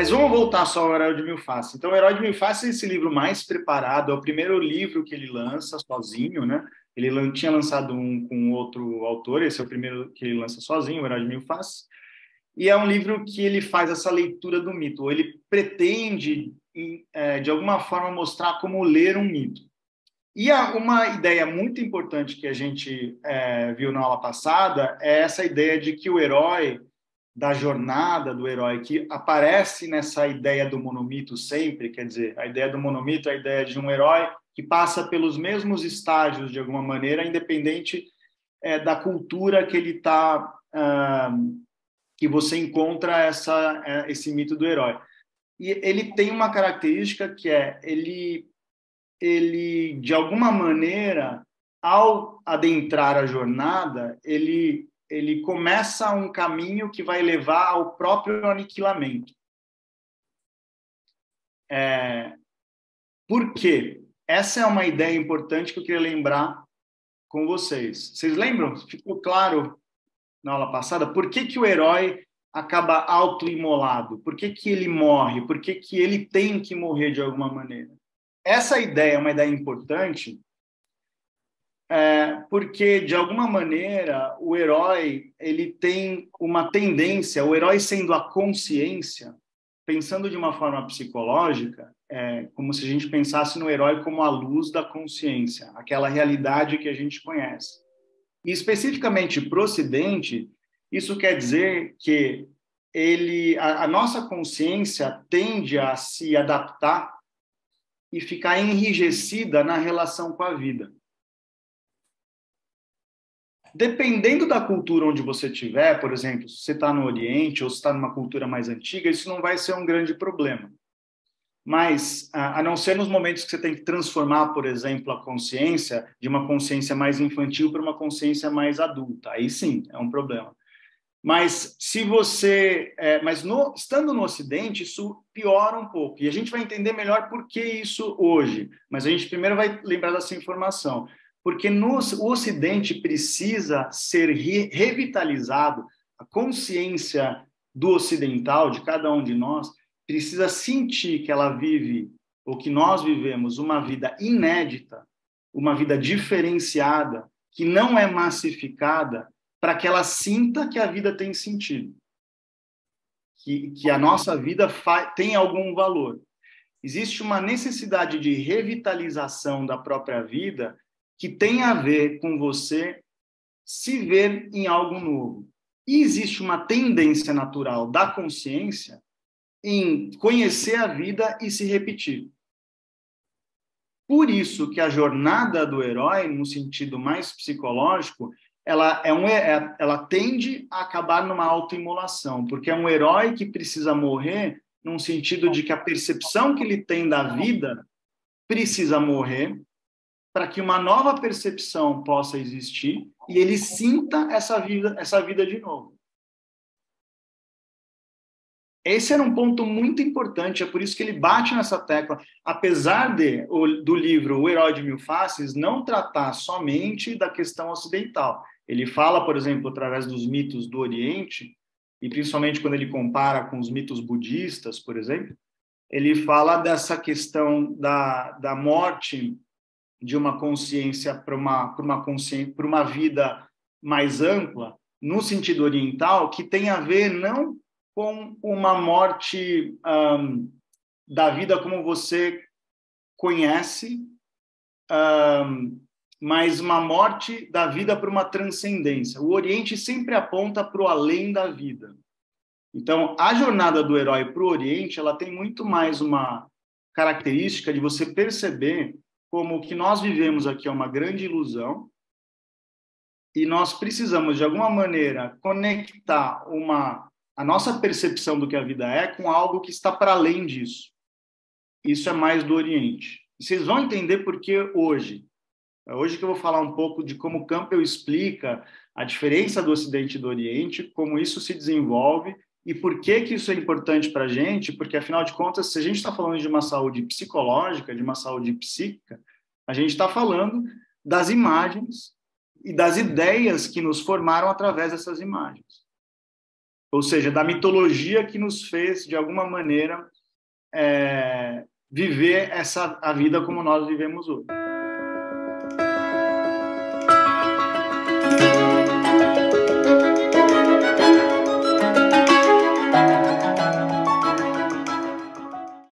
Mas vamos voltar só ao Herói de Mil Faces. Então, o Herói de Mil Faces é esse livro mais preparado, é o primeiro livro que ele lança sozinho, né? Ele tinha lançado um com outro autor, esse é o primeiro que ele lança sozinho, o Herói de Mil Faces. E é um livro que ele faz essa leitura do mito, ou ele pretende, de alguma forma, mostrar como ler um mito. E uma ideia muito importante que a gente viu na aula passada é essa ideia de que o herói, da jornada do herói, que aparece nessa ideia do monomito sempre, quer dizer, a ideia do monomito é a ideia de um herói que passa pelos mesmos estágios, de alguma maneira, independente da cultura que ele está, que você encontra esse mito do herói. E ele tem uma característica que é, ele de alguma maneira, ao adentrar a jornada, ele começa um caminho que vai levar ao próprio aniquilamento. Por quê? Essa é uma ideia importante que eu queria lembrar com vocês. Vocês lembram? Ficou claro na aula passada por que o herói acaba autoimolado? Por que ele morre? Por que ele tem que morrer de alguma maneira? Essa ideia é uma ideia importante porque, de alguma maneira, o herói ele tem uma tendência, o herói sendo a consciência, pensando de uma forma psicológica, como se a gente pensasse no herói como a luz da consciência, aquela realidade que a gente conhece. E, especificamente para o Ocidente, isso quer dizer que a nossa consciência tende a se adaptar e ficar enrijecida na relação com a vida. Dependendo da cultura onde você estiver, por exemplo, se você está no Oriente ou se está numa cultura mais antiga, isso não vai ser um grande problema. Mas, a não ser nos momentos que você tem que transformar, por exemplo, a consciência de uma consciência mais infantil para uma consciência mais adulta, aí sim, é um problema. Mas estando no Ocidente, isso piora um pouco. E a gente vai entender melhor por que isso hoje. Mas a gente primeiro vai lembrar dessa informação. Porque o Ocidente precisa ser revitalizado, a consciência do ocidental, de cada um de nós, precisa sentir que ela vive, ou que nós vivemos, uma vida inédita, uma vida diferenciada, que não é massificada, para que ela sinta que a vida tem sentido, que a nossa vida tem algum valor. Existe uma necessidade de revitalização da própria vida que tem a ver com você se ver em algo novo. E existe uma tendência natural da consciência em conhecer a vida e se repetir. Por isso que a jornada do herói, no sentido mais psicológico, ela tende a acabar numa autoimolação, porque é um herói que precisa morrer num sentido de que a percepção que ele tem da vida precisa morrer para que uma nova percepção possa existir e ele sinta essa vida de novo. Esse era um ponto muito importante, é por isso que ele bate nessa tecla, apesar do livro O Herói de Mil Faces não tratar somente da questão ocidental. Ele fala, por exemplo, através dos mitos do Oriente, e principalmente quando ele compara com os mitos budistas, por exemplo, ele fala dessa questão da morte de uma consciência para uma vida mais ampla, no sentido oriental, que tem a ver não com uma morte da vida como você conhece, mas uma morte da vida para uma transcendência. O Oriente sempre aponta para o além da vida. Então, a jornada do herói para o Oriente, ela tem muito mais uma característica de você perceber como o que nós vivemos aqui é uma grande ilusão e nós precisamos, de alguma maneira, conectar a nossa percepção do que a vida é com algo que está para além disso. Isso é mais do Oriente. E vocês vão entender por que hoje. É hoje que eu vou falar um pouco de como Campbell explica a diferença do Ocidente e do Oriente, como isso se desenvolve e por que isso é importante para a gente, porque, afinal de contas, se a gente está falando de uma saúde psicológica, de uma saúde psíquica, a gente está falando das imagens e das ideias que nos formaram através dessas imagens. ou seja, da mitologia que nos fez, de alguma maneira, viver a vida como nós vivemos hoje.